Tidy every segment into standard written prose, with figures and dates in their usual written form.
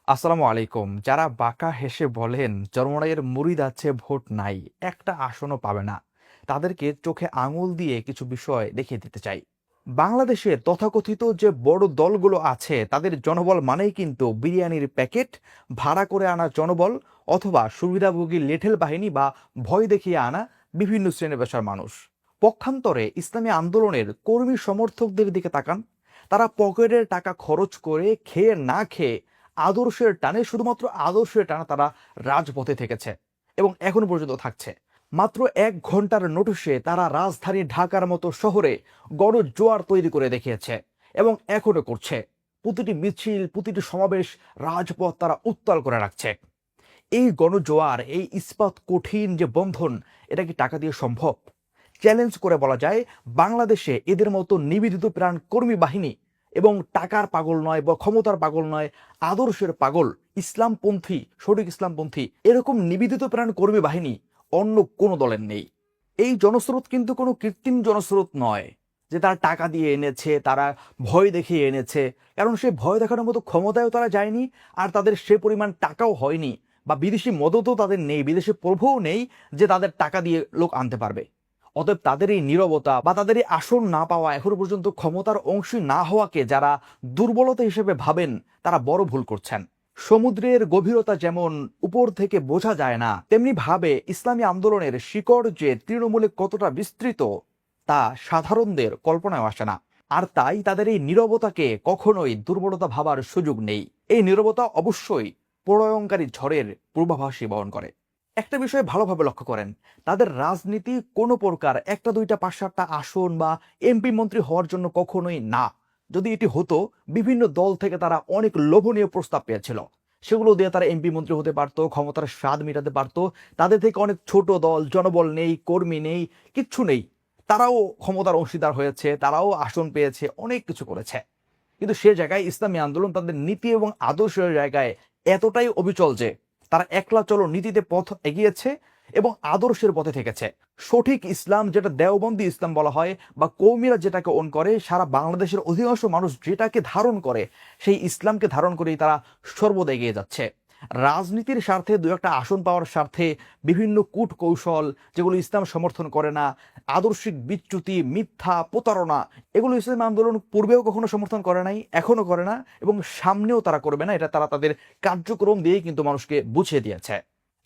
আসসালামু আলাইকুম। যারা বাঁকা হেসে বলেন চরমোনাইয়ের মুরিদ আছে ভোট নাই, একটা আসনও পাবে না, তাদেরকে চোখে আঙুল দিয়ে কিছু বিষয় দেখিয়ে দিতে চাই। বাংলাদেশে তথাকথিত যে বড় দলগুলো আছে তাদের জনবল মানেই কিন্তু বিরিয়ানির প্যাকেট, ভাড়া করে আনা জনবল, অথবা সুবিধাভোগী লেঠেল বাহিনী বা ভয় দেখিয়ে আনা বিভিন্ন শ্রেণী পেশার মানুষ। পক্ষান্তরে ইসলামী আন্দোলনের কর্মী সমর্থকদের দিকে তাকান। তারা পকেটের টাকা খরচ করে খেয়ে না খেয়ে আদর্শের টানে, শুধুমাত্র আদর্শের টানা তারা রাজপথে থেকেছে এবং এখনো পর্যন্ত থাকছে। মাত্র 1 ঘন্টার নোটিশে তারা রাজধানী ঢাকার মতো শহরে গণজোয়ার তৈরি করে দেখিয়েছে এবং এখনো করছে। প্রতিটি মিছিল, প্রতিটি সমাবেশ, রাজপথ তারা উত্তাল করে রাখছে। এই গণজোয়ার, এই ইস্পাত কঠিন যে বন্ধন, এটা কি টাকা দিয়ে সম্ভব? চ্যালেঞ্জ করে বলা যায়, বাংলাদেশে এদের মতো নিবেদিত প্রাণ কর্মী বাহিনী এবং টাকার পাগল নয় বা ক্ষমতার পাগল নয়, আদর্শের পাগল, ইসলামপন্থী, সঠিক ইসলামপন্থী এরকম নিবেদিত প্রাণ কর্মী বাহিনী অন্য কোনো দলের নেই। এই জনস্রোত কিন্তু কোনো কৃত্রিম জনস্রোত নয় যে তারা টাকা দিয়ে এনেছে, তারা ভয় দেখিয়ে এনেছে। কারণ সে ভয় দেখানোর মতো ক্ষমতায়ও তারা যায়নি, আর তাদের সে পরিমাণ টাকাও হয়নি, বা বিদেশি মদতও তাদের নেই, বিদেশি প্রভুও নেই যে তাদের টাকা দিয়ে লোক আনতে পারবে। অতএব তাদের এই নীরবতা বা তাদের এই আসন না পাওয়া, এখনো পর্যন্ত ক্ষমতার অংশী না হওয়াকে যারা দুর্বলতা হিসেবে ভাবেন, তারা বড় ভুল করছেন। সমুদ্রের গভীরতা যেমন উপর থেকে বোঝা যায় না, তেমনি ভাবে ইসলামী আন্দোলনের শিকড় যে তৃণমূলে কতটা বিস্তৃত তা সাধারণদের কল্পনায় আসে না। আর তাই তাদের এই নীরবতাকে কখনোই দুর্বলতা ভাবার সুযোগ নেই। এই নীরবতা অবশ্যই প্রলয়ঙ্কারী ঝড়ের পূর্বাভাসই বহন করে। একটা বিষয় ভালোভাবে লক্ষ্য করেন, তাদের রাজনীতি কোনো প্রকার একটা দুইটা 5-7টা আসন বা এমপি মন্ত্রী হওয়ার জন্য কখনোই না। যদি এটি হতো, বিভিন্ন দল থেকে তারা অনেক লোভনীয় প্রস্তাব পেয়েছিল, সেগুলো দিয়ে তারা এমপি মন্ত্রী হতে পারতো, ক্ষমতার স্বাদ মেটাতে পারতো। তাদের থেকে অনেক ছোট দল, জনবল নেই, কর্মী নেই, কিচ্ছু নেই, তারাও ক্ষমতার অংশীদার হয়েছে, তারাও আসন পেয়েছে, অনেক কিছু করেছে। কিন্তু সে জায়গায় ইসলামী আন্দোলন তাদের নীতি এবং আদর্শের জায়গায় এতটাই অবিচল যে তারা একলা চলো নীতিতে পথ এগিয়েছে এবং আদর্শের পথে থেকেছে। সঠিক ইসলাম, যেটা দেওবন্দি ইসলাম বলা হয় বা কৌমিরা যেটাকে ওন করে, সারা বাংলাদেশের অধিকাংশ মানুষ যেটাকে ধারণ করে, সেই ইসলামকে ধারণ করেই তারা সর্বদা এগিয়ে যাচ্ছে। রাজনীতির স্বার্থে দু একটা আসন পাওয়ার স্বার্থে বিভিন্ন কূট কৌশল, যেগুলো ইসলাম সমর্থন করে না, আদর্শিক বিচ্যুতি, মিথ্যা, প্রতারণা, এগুলো ইসলাম আন্দোলন পূর্বেও কখনো সমর্থন করে নাই, এখনো করে না এবং সামনেও তারা করবে না। এটা তারা তাদের কার্যক্রম দিয়েই কিন্তু মানুষকে বুঝিয়ে দিয়েছে।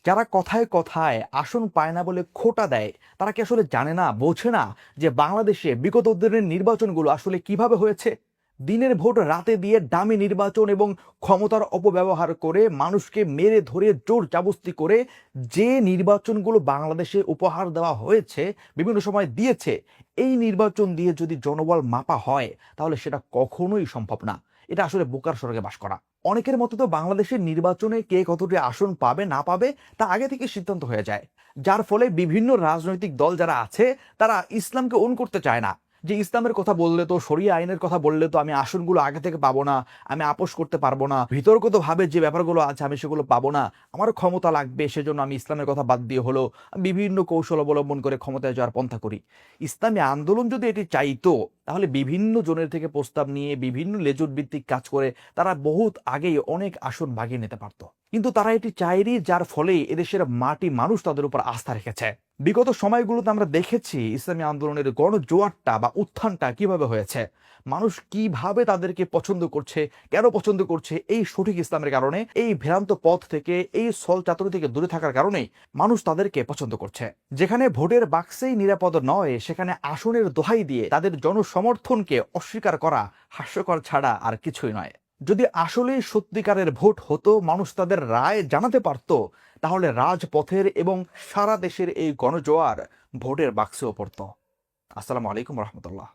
যারা কথায় কথায় আসন পায় না বলে খোঁটা দেয়, তারা কি আসলে জানে না, বোঝে না যে বাংলাদেশে বিগত দিনের নির্বাচনগুলো আসলে কিভাবে হয়েছে? দিনের ভোট রাতে দিয়ে ডামি নির্বাচন এবং ক্ষমতার অপব্যবহার করে মানুষকে মেরে ধরে জোর জাবস্তি করে যে নির্বাচনগুলো বাংলাদেশে উপহার দেওয়া হয়েছে, বিভিন্ন সময় দিয়েছে, এই নির্বাচন দিয়ে যদি জনবল মাপা হয়, তাহলে সেটা কখনোই সম্ভব না। এটা আসলে বোকার স্বর্গে বাস করা। অনেকের মতো তো বাংলাদেশের নির্বাচনে কে কতটি আসন পাবে না পাবে তা আগে থেকে সিদ্ধান্ত হয়ে যায়, যার ফলে বিভিন্ন রাজনৈতিক দল যারা আছে তারা ইসলামকে ওন করতে চায় না। যে ইসলামের কথা বললে তো, শরিয়া আইনের কথা বললে তো আমি আসনগুলো আগে থেকে পাবো না, আমি আপোষ করতে পারবো না, বিতর্কত ভাবে যে ব্যাপারগুলো আছে আমি সেগুলো পাবো না, আমার ক্ষমতা লাগবে, সেজন্য আমি ইসলামের কথা বাদ দিয়ে হলো বিভিন্ন কৌশল অবলম্বন করে ক্ষমতায় যাওয়ার পন্থা করি। ইসলামী আন্দোলন যদি এটি চাইতো, তাহলে বিভিন্ন জনের থেকে প্রস্তাব নিয়ে বিভিন্ন লেজুর ভিত্তিক কাজ করে তারা বহুত আগেই অনেক আসন ভাগিয়ে নিতে পারতো। কিন্তু তারা এটি চায়নি, যার ফলে এদেশের মাটি মানুষ তাদের উপর আস্থা রেখেছে। বিগত সময়গুলোতে আমরা দেখেছি ইসলামী আন্দোলনের গণজোয়ারটা বা উত্থানটা কিভাবে হয়েছে, মানুষ কিভাবে তাদেরকে পছন্দ করছে, কেন পছন্দ করছে, এই সঠিক ইসলামের কারণে, এই ভ্রান্ত পথ থেকে, এই ছল চাতুরি থেকে দূরে থাকার কারণেই মানুষ তাদেরকে পছন্দ করছে। যেখানে ভোটের বাক্সেই নিরাপদ নয়, সেখানে আসনের দোহাই দিয়ে তাদের জনসমর্থনকে অস্বীকার করা হাস্যকর ছাড়া আর কিছুই নয়। যদি আসলেই সত্যিকারের ভোট হতো, মানুষ তাদের রায় জানাতে পারত, তাহলে রাজপথের এবং সারা দেশের এই গণজোয়ার ভোটের বাক্সেও পড়ত। আসসালামু আলাইকুম রহমতুল্লাহ।